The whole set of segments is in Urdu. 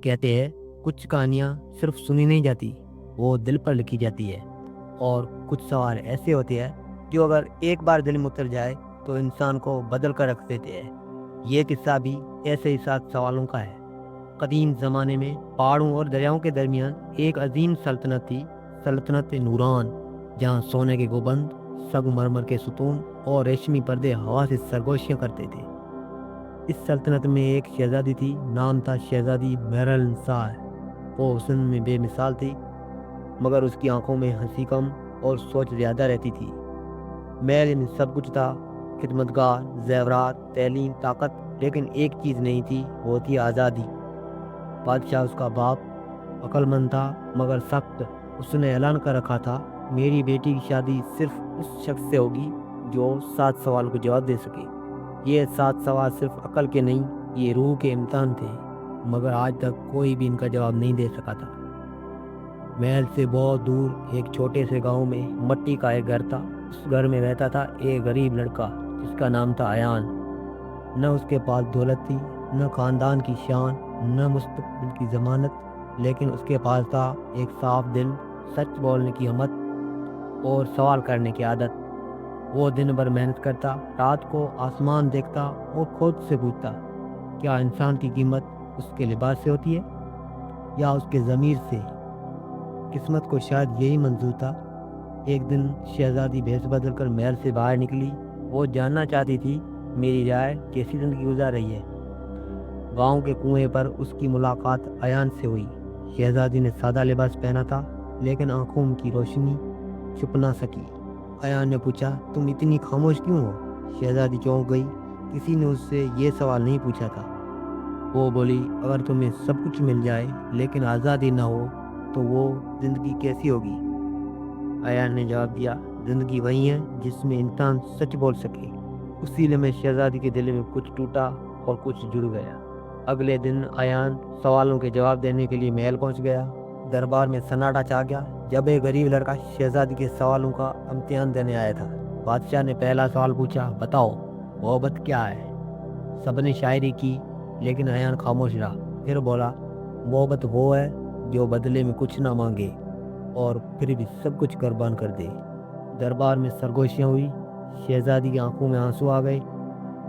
کہتے ہیں کچھ کہانیاں صرف سنی نہیں جاتی، وہ دل پر لکھی جاتی ہے، اور کچھ سوال ایسے ہوتے ہیں جو اگر ایک بار دل میں اتر جائے تو انسان کو بدل کر رکھ دیتے ہیں۔ یہ قصہ بھی ایسے ہی 7 سوالوں کا ہے۔ قدیم زمانے میں پہاڑوں اور دریاؤں کے درمیان ایک عظیم سلطنت تھی، سلطنت نوران، جہاں سونے کے گنبد، سنگ مرمر کے ستون اور ریشمی پردے ہوا سے سرگوشیاں کرتے تھے۔ اس سلطنت میں ایک شہزادی تھی، نام تھا شہزادی میرلنسار۔ وہ حسن میں بے مثال تھی، مگر اس کی آنکھوں میں ہنسی کم اور سوچ زیادہ رہتی تھی۔ محل میں سب کچھ تھا، خدمتگار، زیورات، تعلیم، طاقت، لیکن ایک چیز نہیں تھی، وہ تھی آزادی۔ بادشاہ اس کا باپ عقل مند تھا مگر سخت۔ اس نے اعلان کر رکھا تھا، میری بیٹی کی شادی صرف اس شخص سے ہوگی جو 7 سوال کو جواب دے سکے۔ یہ 7 سوال صرف عقل کے نہیں، یہ روح کے امتحان تھے، مگر آج تک کوئی بھی ان کا جواب نہیں دے سکا تھا۔ محل سے بہت دور ایک چھوٹے سے گاؤں میں مٹی کا ایک گھر تھا۔ اس گھر میں رہتا تھا ایک غریب لڑکا جس کا نام تھا ایان۔ نہ اس کے پاس دولت تھی، نہ خاندان کی شان، نہ مستقبل کی ضمانت، لیکن اس کے پاس تھا ایک صاف دل، سچ بولنے کی ہمت اور سوال کرنے کی عادت۔ وہ دن بھر محنت کرتا، رات کو آسمان دیکھتا اور خود سے پوچھتا، کیا انسان کی قیمت اس کے لباس سے ہوتی ہے یا اس کے ضمیر سے؟ قسمت کو شاید یہی منظور تھا۔ ایک دن شہزادی بھیس بدل کر محل سے باہر نکلی۔ وہ جاننا چاہتی تھی، میری رائے کیسی زندگی گزار رہی ہے؟ گاؤں کے کنویں پر اس کی ملاقات ایان سے ہوئی۔ شہزادی نے سادہ لباس پہنا تھا، لیکن آنکھوں کی روشنی چھپ نہ سکی۔ ایان نے پوچھا، تم اتنی خاموش کیوں ہو؟ شہزادی چونک گئی، کسی نے اس سے یہ سوال نہیں پوچھا تھا۔ وہ بولی، اگر تمہیں سب کچھ مل جائے لیکن آزادی نہ ہو تو وہ زندگی کیسی ہوگی؟ ایان نے جواب دیا، زندگی وہی ہے جس میں انسان سچ بول سکے۔ اسی لمحے شہزادی کے دل میں کچھ ٹوٹا اور کچھ جڑ گیا۔ اگلے دن ایان سوالوں کے جواب دینے کے لیے محل پہنچ گیا۔ دربار میں سناٹا چھا گیا جب ایک غریب لڑکا شہزادی کے سوالوں کا امتحان دینے آیا تھا۔ بادشاہ نے پہلا سوال پوچھا، بتاؤ محبت کیا ہے؟ سب نے شاعری کی، لیکن ایان خاموش رہا۔ پھر بولا، محبت وہ ہے جو بدلے میں کچھ نہ مانگے اور پھر بھی سب کچھ قربان کر دے۔ دربار میں سرگوشیاں ہوئی، شہزادی کی آنکھوں میں آنسو آ گئے۔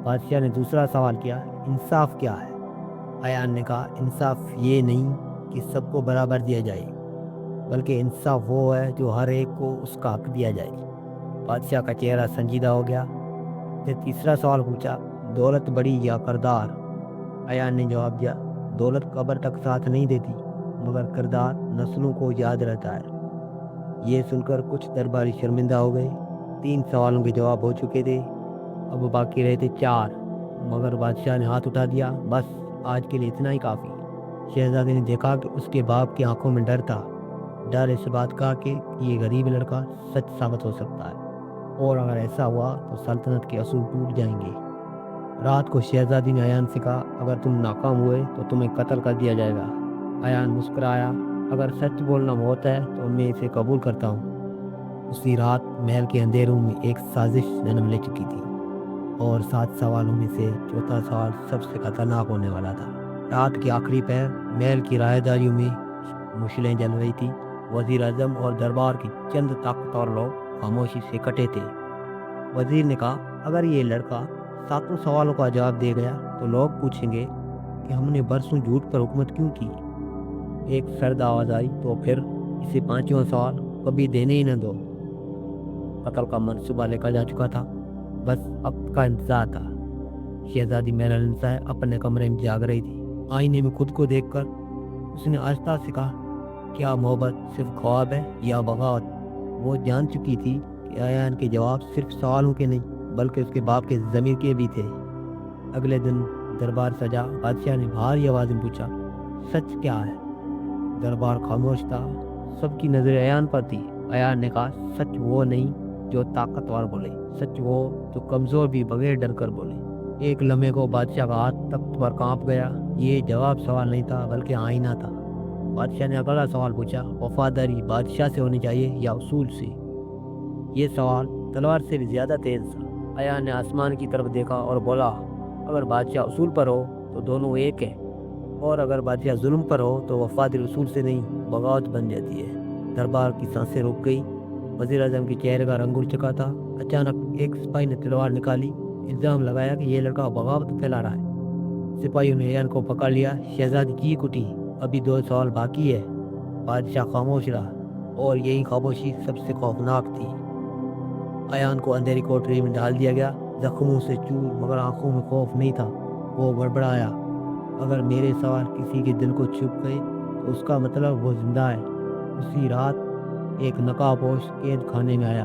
بادشاہ نے دوسرا سوال کیا، انصاف کیا ہے؟ ایان نے کہا، انصاف یہ نہیں کہ سب کو برابر دیا جائے، بلکہ انصاف وہ ہے جو ہر ایک کو اس کا حق دیا جائے۔ بادشاہ کا چہرہ سنجیدہ ہو گیا۔ پھر تیسرا سوال پوچھا، دولت بڑی یا کردار؟ ایان نے جواب دیا، دولت قبر تک ساتھ نہیں دیتی، مگر کردار نسلوں کو یاد رہتا ہے۔ یہ سن کر کچھ درباری شرمندہ ہو گئے۔ 3 سوالوں کے جواب ہو چکے تھے، اب باقی رہے تھے 4، مگر بادشاہ نے ہاتھ اٹھا دیا، بس آج کے لیے اتنا ہی کافی۔ شہزادی نے دیکھا کہ اس کے باپ کی آنکھوں میں ڈر تھا، ڈر اس بات کا کہ یہ غریب لڑکا سچ ثابت ہو سکتا ہے، اور اگر ایسا ہوا تو سلطنت کے اصول ٹوٹ جائیں گے۔ رات کو شہزادی نے ایان سے کہا، اگر تم ناکام ہوئے تو تمہیں قتل کر دیا جائے گا۔ ایان مسکرایا، اگر سچ بولنا موت ہے تو میں اسے قبول کرتا ہوں۔ اسی رات محل کے اندھیروں میں ایک سازش جنم لے چکی تھی، اور 7 سوالوں میں سے چوتھا سوال سب سے خطرناک ہونے والا تھا۔ رات کے آخری پہر محل کی راہداریوں میں مشلیں جل رہی تھی۔ وزیر اعظم اور دربار کے چند طاقتور لوگ خاموشی سے کٹے تھے۔ وزیر نے کہا، اگر یہ لڑکا 7 سوالوں کا جواب دے گیا تو لوگ پوچھیں گے کہ ہم نے برسوں جھوٹ پر حکومت کیوں کی۔ ایک سرد آواز آئی، تو پھر اسے 5واں سوال کبھی دینے ہی نہ دو۔ قتل کا منصوبہ لکھا جا چکا تھا، بس وقت کا انتظار تھا۔ شہزادی میرلنسار اپنے کمرے میں جاگ رہی تھی۔ آئینے میں خود کو دیکھ کر اس نے آہستہ سے کہا، کیا محبت صرف خواب ہے یا بغاوت؟ وہ جان چکی تھی کہ ایان کے جواب صرف سوالوں کے نہیں بلکہ اس کے باپ کے ضمیر کے بھی تھے۔ اگلے دن دربار سجا۔ بادشاہ نے بھاری آواز میں پوچھا، سچ کیا ہے؟ دربار خاموش تھا، سب کی نظر ایان پر تھی۔ ایان نے کہا، سچ وہ نہیں جو طاقتور بولے، سچ وہ جو کمزور بھی بغیر ڈر کر بولے۔ ایک لمحے کو بادشاہ کا ہاتھ تخت پر کانپ گیا۔ یہ جواب سوال نہیں تھا بلکہ آئینہ تھا۔ بادشاہ نے اگلا سوال پوچھا، وفاداری بادشاہ سے ہونی چاہیے یا اصول سے؟ یہ سوال تلوار سے بھی زیادہ تیز تھا۔ ایان نے آسمان کی طرف دیکھا اور بولا، اگر بادشاہ اصول پر ہو تو دونوں ایک ہیں، اور اگر بادشاہ ظلم پر ہو تو وفات رسول سے نہیں بغاوت بن جاتی ہے۔ دربار کی سانسیں رک گئی، وزیر اعظم کے چہرے کا رنگ اڑ چکا تھا۔ اچانک ایک سپاہی نے تلوار نکالی، الزام لگایا کہ یہ لڑکا بغاوت پھیلا رہا ہے۔ سپاہیوں نے ایان کو پکڑ لیا، شہزادی چیخ اٹھی، ابھی 2 سوال باقی ہے۔ بادشاہ خاموش رہا، اور یہی خاموشی سب سے خوفناک تھی۔ ایان کو اندھیری کوٹری میں ڈال دیا گیا، زخموں سے چور، مگر آنکھوں میں خوف نہیں تھا۔ وہ بڑبڑایا، اگر میرے سوال کسی کے دل کو چھپ گئے تو اس کا مطلب وہ زندہ ہے۔ اسی رات ایک نقاب پوش قید خانے میں آیا۔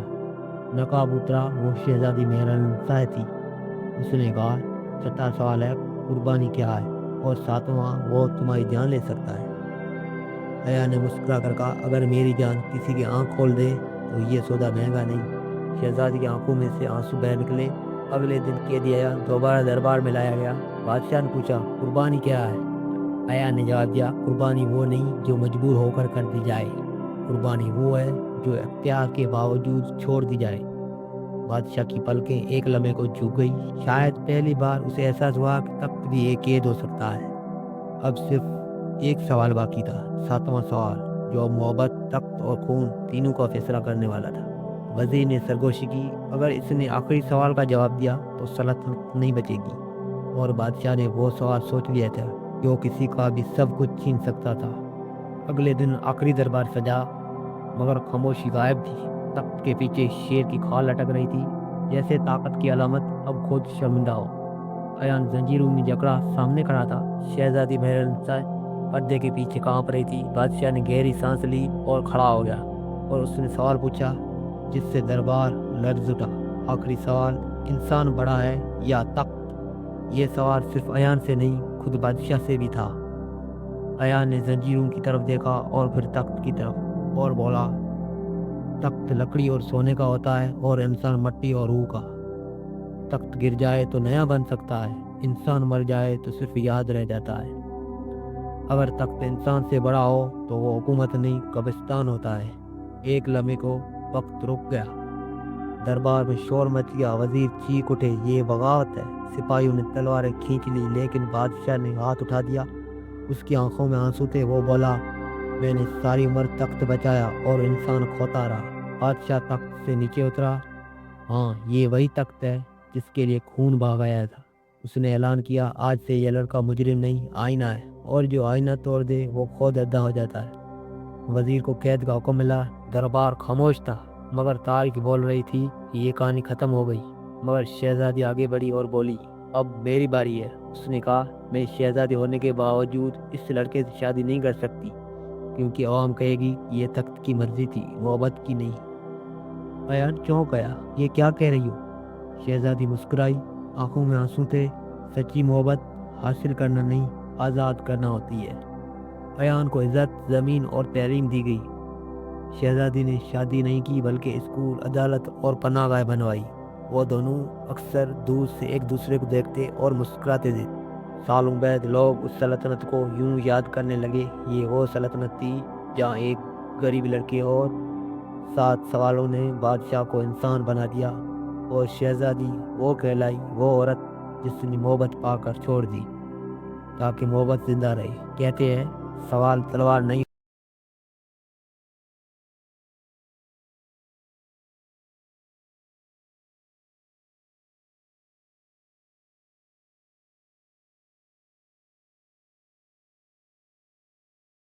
نقاب اترا، وہ شہزادی مہرنسا تھی۔ اس نے کہا، 6واں سوال ہے قربانی کیا ہے، اور 7واں وہ تمہاری جان لے سکتا ہے۔ ایان نے مسکرا کر کہا، اگر میری جان کسی کی آنکھ کھول دے تو یہ سودا مہنگا نہیں۔ شہزادی کی آنکھوں میں سے آنسو بہہ نکلے۔ اگلے دن قیدی ایان دوبارہ دربار میں لایا گیا۔ بادشاہ نے پوچھا، قربانی کیا ہے؟ ایان نے جواب دیا، قربانی وہ نہیں جو مجبور ہو کر دی جائے، قربانی وہ ہے جو اختیار کے باوجود چھوڑ دی جائے۔ بادشاہ کی پلکیں ایک لمحے کو جھک گئی، شاید پہلی بار اسے احساس ہوا کہ تخت بھی ایک قید ہو سکتا ہے۔ اب صرف ایک سوال باقی تھا، 7واں سوال، جو محبت، تخت اور خون تینوں کا فیصلہ کرنے والا تھا۔ وزیر نے سرگوشی کی، اگر اس نے آخری سوال کا جواب دیا تو سلطنت نہیں بچے گی۔ اور بادشاہ نے وہ سوال سوچ لیا تھا جو کسی کا بھی سب کچھ چھین سکتا تھا۔ اگلے دن آخری دربار سجا، مگر خاموشی غائب تھی۔ تخت کے پیچھے شیر کی کھال لٹک رہی تھی، جیسے طاقت کی علامت اب خود شرمندہ ہو۔ ایان زنجیروں میں جکڑا سامنے کھڑا تھا، شہزادی مہرنسا پردے کے پیچھے کانپ رہی تھی۔ بادشاہ نے گہری سانس لی اور کھڑا ہو گیا، اور اس نے سوال پوچھا جس سے دربار لرز اٹھا، آخری سوال، انسان بڑا ہے یا تخت؟ یہ سوال صرف ایان سے نہیں، خود بادشاہ سے بھی تھا۔ ایان نے زنجیروں کی طرف دیکھا اور پھر تخت کی طرف، اور بولا، تخت لکڑی اور سونے کا ہوتا ہے، اور انسان مٹی اور روح کا۔ تخت گر جائے تو نیا بن سکتا ہے، انسان مر جائے تو صرف یاد رہ جاتا ہے۔ اگر تخت انسان سے بڑا ہو تو وہ حکومت نہیں، قبرستان ہوتا ہے۔ ایک لمحے کو وقت رک گیا، دربار میں شور مچ گیا، وزیر چیخ اٹھے، یہ بغاوت ہے۔ سپاہیوں نے تلواریں کھینچ لی، لیکن بادشاہ نے ہاتھ اٹھا دیا۔ اس کی آنکھوں میں آنسو تھے۔ وہ بولا، میں نے ساری عمر تخت بچایا اور انسان کھوتا رہا۔ بادشاہ تخت سے نیچے اترا، ہاں یہ وہی تخت ہے جس کے لیے خون بہایا تھا۔ اس نے اعلان کیا، آج سے یہ لڑکا مجرم نہیں، آئینہ ہے، اور جو آئینہ توڑ دے وہ خود ادا ہو جاتا ہے۔ وزیر کو قید کا حکم ملا، دربار خاموش تھا، مگر تاریخ بول رہی تھی کہ یہ کہانی ختم ہو گئی۔ مگر شہزادی آگے بڑھی اور بولی، اب میری باری ہے۔ اس نے کہا، میں شہزادی ہونے کے باوجود اس لڑکے سے شادی نہیں کر سکتی، کیونکہ عوام کہے گی یہ تخت کی مرضی تھی، محبت کی نہیں۔ ایان چونک گیا، یہ کیا کہہ رہی ہو؟ شہزادی مسکرائی، آنکھوں میں آنسو تھے، سچی محبت حاصل کرنا نہیں، آزاد کرنا ہوتی ہے۔ ایان کو عزت، زمین اور تعلیم دی گئی۔ شہزادی نے شادی نہیں کی بلکہ اسکول، عدالت اور پناہ گاہ بنوائی۔ وہ دونوں اکثر دور سے ایک دوسرے کو دیکھتے اور مسکراتے تھے۔ سالوں بعد لوگ اس سلطنت کو یوں یاد کرنے لگے، یہ وہ سلطنت تھی جہاں ایک غریب لڑکے اور 7 سوالوں نے بادشاہ کو انسان بنا دیا، اور شہزادی وہ کہلائی، وہ عورت جس نے محبت پا کر چھوڑ دی تاکہ محبت زندہ رہے۔ کہتے ہیں، سوال تلوار نہیں